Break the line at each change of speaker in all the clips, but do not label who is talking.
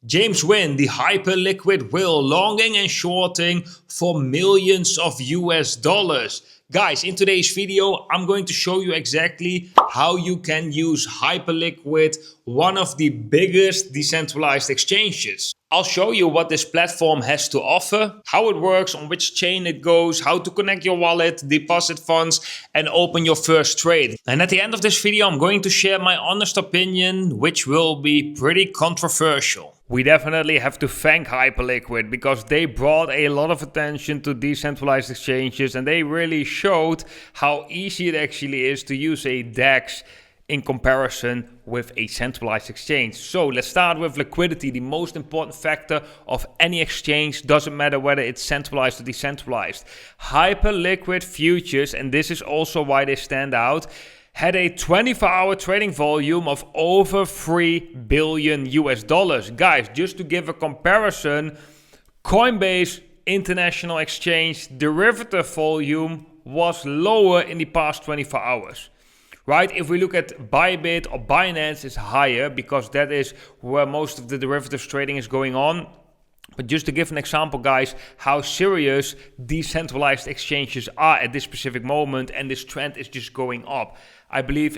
James Wynn, the HyperLiquid whale, longing and shorting for millions of US dollars. Guys, in today's video, I'm going to show you exactly how you can use HyperLiquid, one of the biggest decentralized exchanges. I'll show you what this platform has to offer, how it works, on which chain it goes, how to connect your wallet, deposit funds, and open your first trade. And at the end of this video, I'm going to share my honest opinion, which will be pretty controversial. We definitely have to thank HyperLiquid because they brought a lot of attention to decentralized exchanges and they really showed how easy it actually is to use a DEX in comparison with a centralized exchange. So let's start with liquidity, the most important factor of any exchange, doesn't matter whether it's centralized or decentralized. HyperLiquid Futures, and this is also why they stand out, had a 24-hour trading volume of over $3 billion US. Guys, just to give a comparison, Coinbase International Exchange derivative volume was lower in the past 24 hours. Right? If we look at Bybit or Binance, it's higher because that is where most of the derivatives trading is going on. But just to give an example, guys, how serious decentralized exchanges are at this specific moment, and this trend is just going up. I believe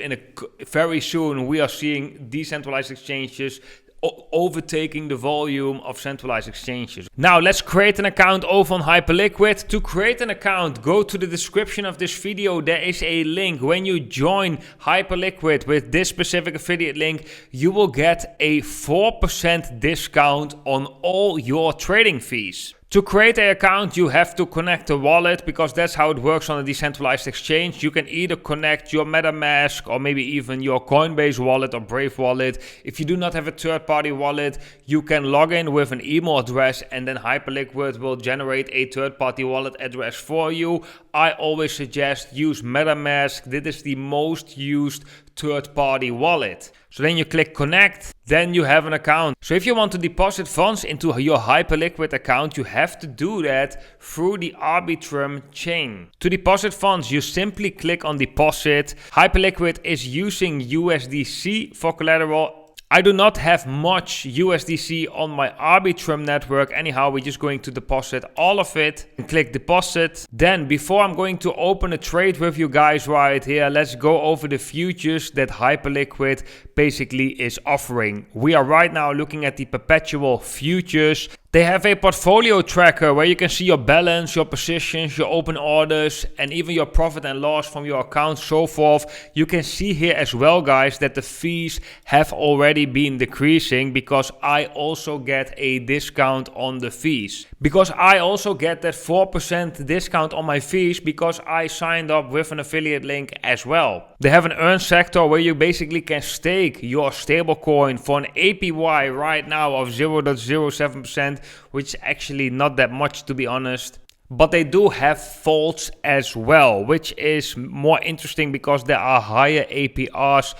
very soon we are seeing decentralized exchanges overtaking the volume of centralized exchanges. Now let's create an account over on HyperLiquid. To create an account, go to the description of this video. There is a link. When you join HyperLiquid with this specific affiliate link, you will get a 4% discount on all your trading fees. To create an account, you have to connect a wallet because that's how it works on a decentralized exchange. You can either connect your MetaMask or maybe even your Coinbase wallet or Brave wallet. If you do not have a third-party wallet, you can log in with an email address and then HyperLiquid will generate a third-party wallet address for you. I always suggest use MetaMask. This is the most used third-party wallet. So then you click connect, then you have an account. So if you want to deposit funds into your HyperLiquid account, you have to do that through the Arbitrum chain. To deposit funds, you simply click on deposit. HyperLiquid is using USDC for collateral. I do not have much USDC on my Arbitrum network. Anyhow, we're just going to deposit all of it and click deposit. Then before I'm going to open a trade with you guys right here, let's go over the futures that HyperLiquid basically is offering. We are right now looking at the perpetual futures. They have a portfolio tracker where you can see your balance, your positions, your open orders, and even your profit and loss from your account, so forth. You can see here as well, guys, that the fees have already been decreasing because I also get a discount on the fees. Because I also get that 4% discount on my fees because I signed up with an affiliate link as well. They have an earn sector where you basically can stake your stablecoin for an APY right now of 0.07%, which is actually not that much, to be honest. But they do have vaults as well, which is more interesting because there are higher APRs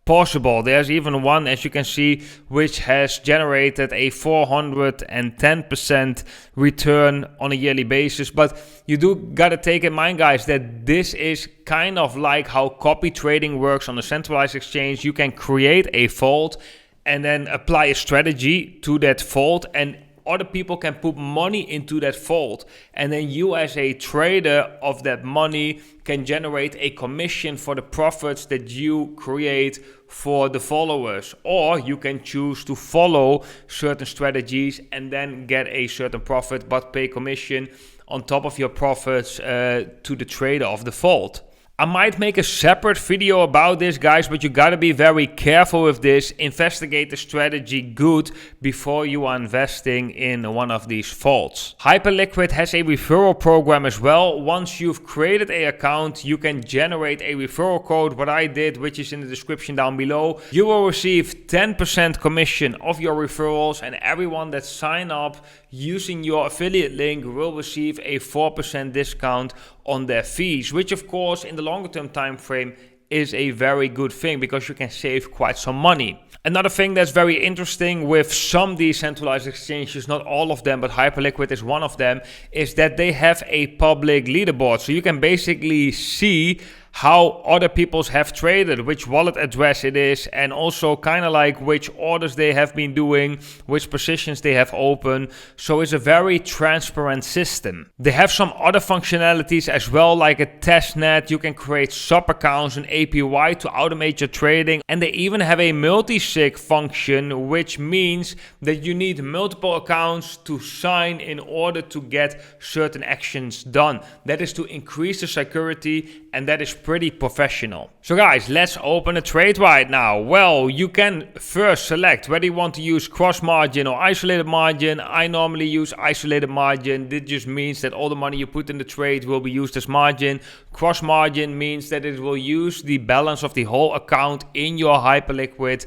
possible. There's even one, as you can see, which has generated a 410% return on a yearly basis. But you do gotta take in mind, guys, that this is kind of like how copy trading works on a centralized exchange. You can create a vault and then apply a strategy to that vault, and other people can put money into that vault, and then you as a trader of that money can generate a commission for the profits that you create for the followers. Or you can choose to follow certain strategies and then get a certain profit but pay commission on top of your profits to the trader of the vault. I might make a separate video about this, guys, but you gotta be very careful with this. Investigate the strategy good before you are investing in one of these vaults. HyperLiquid has a referral program as well. Once you've created an account, you can generate a referral code, what I did, which is in the description down below. You will receive 10% commission of your referrals, and everyone that sign up using your affiliate link will receive a 4% discount on their fees, which of course in the longer term time frame is a very good thing because you can save quite some money. Another thing that's very interesting with some decentralized exchanges, not all of them, but HyperLiquid is one of them, is that they have a public leaderboard. So you can basically see how other peoples have traded, which wallet address it is, and also kind of like which orders they have been doing, which positions they have open. So it's a very transparent system. They have some other functionalities as well, like a testnet. You can create sub accounts and APY to automate your trading, and they even have a multi-sig function, which means that you need multiple accounts to sign in order to get certain actions done. That is to increase the security, and that is pretty professional. So guys, let's open a trade right now. Well, you can first select whether you want to use cross margin or isolated margin. I normally use isolated margin. This just means that all the money you put in the trade will be used as margin. Cross margin means that it will use the balance of the whole account in your HyperLiquid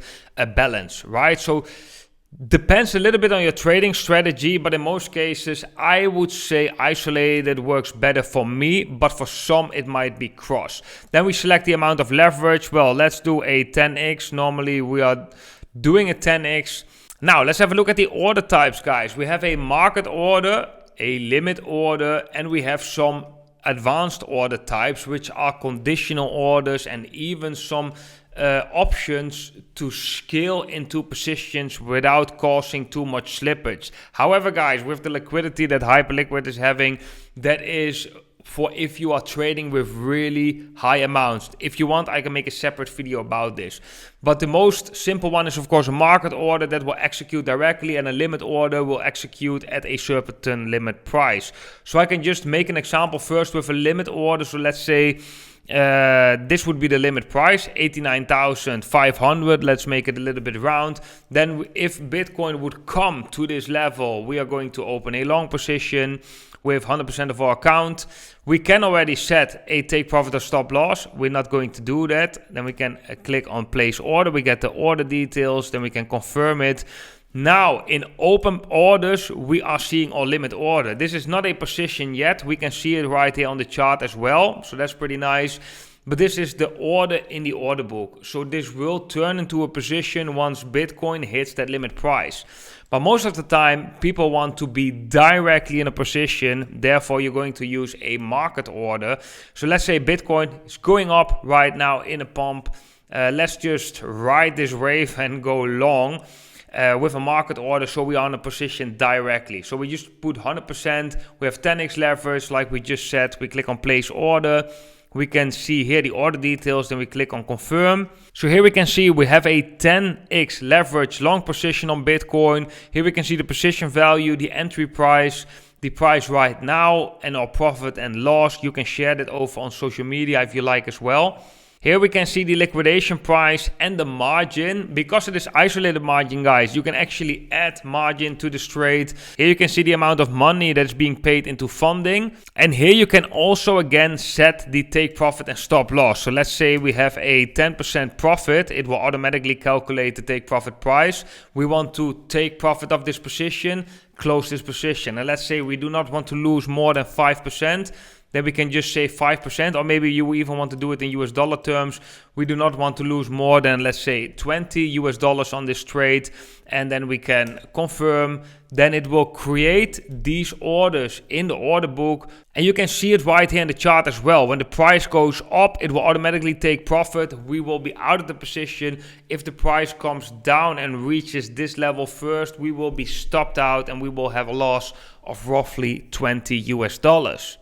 balance, right? So depends a little bit on your trading strategy, but in most cases, I would say isolated works better for me, but for some it might be cross. Then we select the amount of leverage. Well, let's do a 10x. Normally we are doing a 10x. Now let's have a look at the order types, guys. We have a market order, a limit order, and we have some advanced order types, which are conditional orders and even some options to scale into positions without causing too much slippage. However, guys, with the liquidity that HyperLiquid is having, that is for if you are trading with really high amounts. If you want, I can make a separate video about this. But the most simple one is, of course, a market order that will execute directly, and a limit order will execute at a certain limit price. So I can just make an example first with a limit order. So let's say this would be the limit price, 89,500. Let's make it a little bit round. Then if Bitcoin would come to this level, we are going to open a long position with 100% of our account. We can already set a take profit or stop loss. We're not going to do that. Then we can click on place order. We get the order details. Then we can confirm it. Now in open orders, we are seeing our limit order. This is not a position yet. We can see it right here on the chart as well. So that's pretty nice. But this is the order in the order book. So this will turn into a position once Bitcoin hits that limit price. But most of the time, people want to be directly in a position. Therefore, you're going to use a market order. So let's say Bitcoin is going up right now in a pump. Let's just ride this wave and go long with a market order, so we are in a position directly. So we just put 100%. We have 10x leverage, like we just said. We click on place order. We can see here the order details, then we click on confirm. So here we can see we have a 10x leverage long position on Bitcoin. Here we can see the position value, the entry price, the price right now, and our profit and loss. You can share that over on social media if you like as well. Here we can see the liquidation price and the margin. Because it is isolated margin, guys, you can actually add margin to this trade. Here you can see the amount of money that's being paid into funding. And here you can also again set the take profit and stop loss. So let's say we have a 10% profit. It will automatically calculate the take profit price. We want to take profit of this position, close this position. And let's say we do not want to lose more than 5%. Then we can just say 5%, or maybe you even want to do it in US dollar terms. We do not want to lose more than, let's say, $20 US on this trade. And then we can confirm. Then it will create these orders in the order book. And you can see it right here in the chart as well. When the price goes up, it will automatically take profit. We will be out of the position. If the price comes down and reaches this level first, we will be stopped out and we will have a loss of roughly $20 US.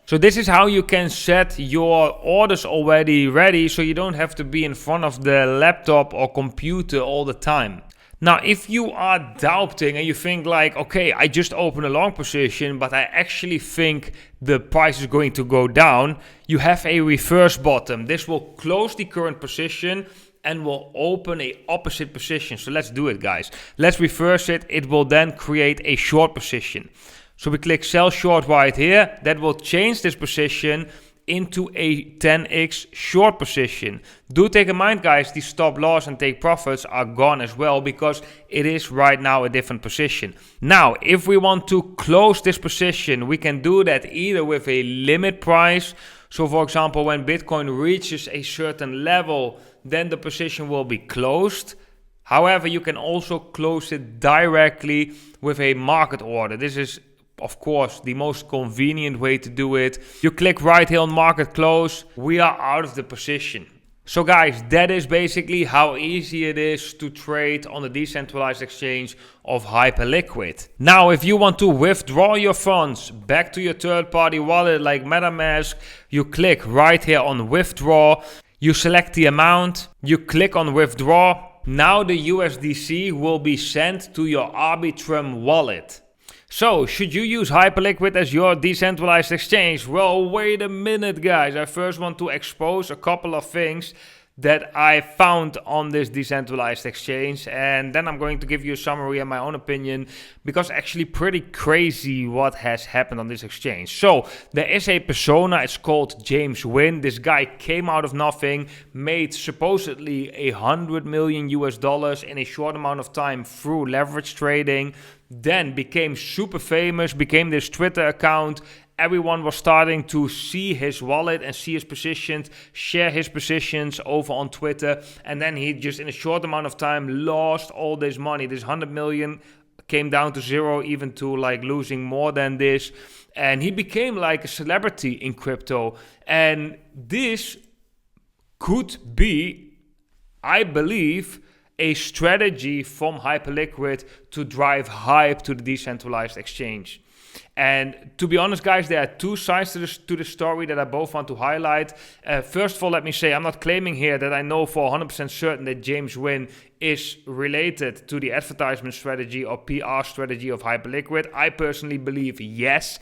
So this is how you can set your orders already ready, so you don't have to be in front of the laptop or computer all the time. Now, if you are doubting and you think like, okay, I just opened a long position, but I actually think the price is going to go down, you have a reverse bottom. This will close the current position and will open a opposite position. So let's do it, guys. Let's reverse it. It will then create a short position. So we click sell short right here. That will change this position into a 10x short position. Do take in mind, guys, the stop loss and take profits are gone as well, because it is right now a different position. Now, if we want to close this position, we can do that either with a limit price. So for example, when Bitcoin reaches a certain level, then the position will be closed. However, you can also close it directly with a market order. This is of course, the most convenient way to do it. You click right here on market close. We are out of the position. So guys, that is basically how easy it is to trade on the decentralized exchange of HyperLiquid. Now, if you want to withdraw your funds back to your third-party wallet like MetaMask, you click right here on withdraw. You select the amount, you click on withdraw. Now the USDC will be sent to your Arbitrum wallet. So, should you use HyperLiquid as your decentralized exchange? Well, wait a minute, guys. I first want to expose a couple of things that I found on this decentralized exchange, and then I'm going to give you a summary and my own opinion, because actually pretty crazy what has happened on this exchange. So there is a persona, it's called James Wynn. This guy came out of nothing, made supposedly $100 million in a short amount of time through leverage trading, then became super famous, became this Twitter account. Everyone was starting to see his wallet and see his positions, share his positions over on Twitter. And then he just in a short amount of time lost all this money. This 100 million came down to zero, even to like losing more than this. And he became like a celebrity in crypto. And this could be, I believe, a strategy from HyperLiquid to drive hype to the decentralized exchange. And to be honest, guys, there are two sides to the story that I both want to highlight. First of all, let me say I'm not claiming here that I know for 100% certain that James Wynn is related to the advertisement strategy or PR strategy of HyperLiquid. I personally believe yes.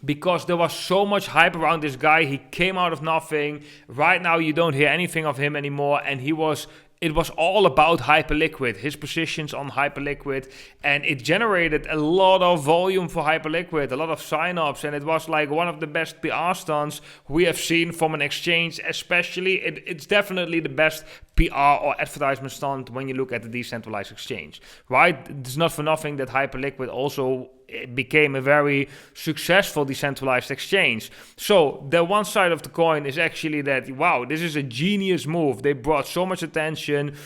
Because there was so much hype around this guy. He came out of nothing. Right now, you don't hear anything of him anymore. And it was all about HyperLiquid, his positions on HyperLiquid, and it generated a lot of volume for HyperLiquid, a lot of signups, and it was like one of the best PR stunts we have seen from an exchange, especially. It's definitely the best PR or advertisement stunt when you look at the decentralized exchange, right? It's not for nothing that HyperLiquid also became a very successful decentralized exchange. So the one side of the coin is actually that, wow, this is a genius move. They brought so much attention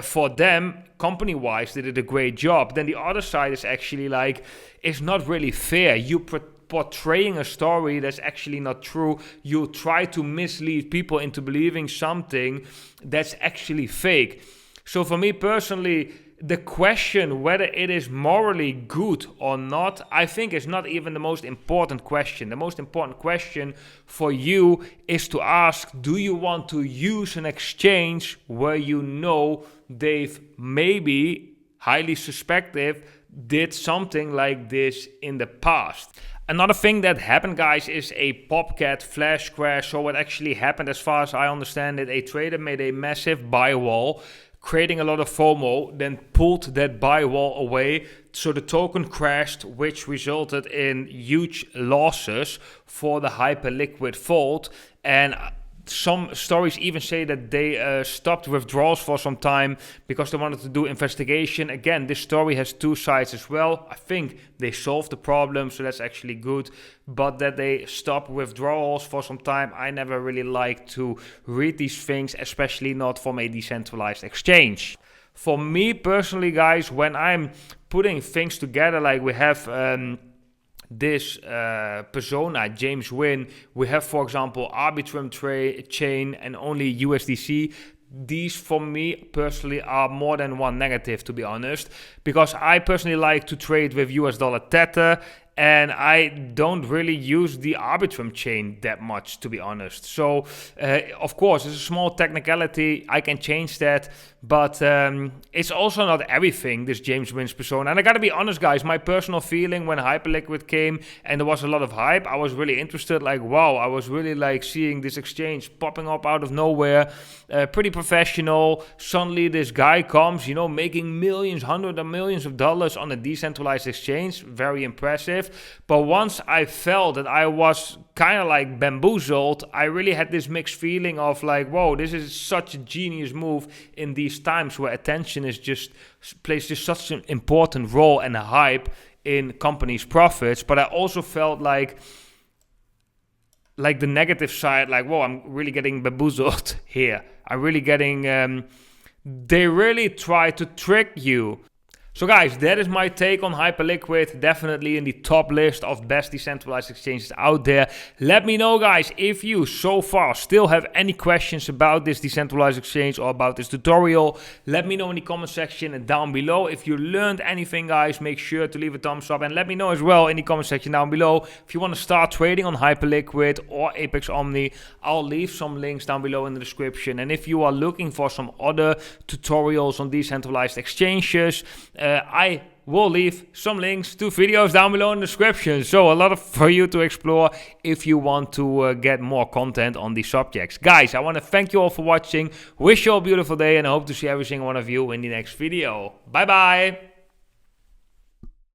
for them. Company-wise, they did a great job. Then the other side is actually like, it's not really fair. You portraying a story that's actually not true. You try to mislead people into believing something that's actually fake. So for me personally, the question whether it is morally good or not, I think is not even the most important question. The most important question for you is to ask, do you want to use an exchange where you know they've maybe, highly suspected, did something like this in the past? Another thing that happened, guys, is a Popcat flash crash. So what actually happened, as far as I understand it, a trader made a massive buy wall, creating a lot of FOMO, then pulled that buy wall away. So the token crashed, which resulted in huge losses for the HyperLiquid Vault. And some stories even say that they stopped withdrawals for some time because they wanted to do investigation. Again, this story has two sides as well. I think they solved the problem, so that's actually good. But that they stopped withdrawals for some time, I never really like to read these things, especially not from a decentralized exchange. For me personally, guys, when I'm putting things together, like we have this persona, James Wynn, we have, for example, Arbitrum chain and only USDC. These, for me personally, are more than one negative, to be honest, because I personally like to trade with US dollar Tether, and I don't really use the Arbitrum chain that much, to be honest. So, of course, it's a small technicality. I can change that, but it's also not everything, this James Wynn's persona. And I gotta be honest, guys, my personal feeling when HyperLiquid came and there was a lot of hype, I was really interested. Like, wow, I was really like seeing this exchange popping up out of nowhere, pretty professional. Suddenly, this guy comes, you know, making millions, hundreds of millions of dollars on a decentralized exchange. Very impressive. But once I felt that I was kind of like bamboozled, I really had this mixed feeling of like, whoa, this is such a genius move in these times where attention is just plays just such an important role and a hype in companies' profits. But I also felt like the negative side, like, whoa, I'm really getting bamboozled here. I'm really getting, they really try to trick you. So guys, that is my take on HyperLiquid, definitely in the top list of best decentralized exchanges out there. Let me know guys if you so far still have any questions about this decentralized exchange or about this tutorial. Let me know in the comment section down below. If you learned anything guys, make sure to leave a thumbs up, and let me know as well in the comment section down below if you want to start trading on HyperLiquid or Apex Omni. I'll leave some links down below in the description, and if you are looking for some other tutorials on decentralized exchanges, I will leave some links to videos down below in the description. So a lot for you to explore if you want to get more content on these subjects. Guys, I want to thank you all for watching. Wish you all a beautiful day, and I hope to see every single one of you in the next video. Bye bye.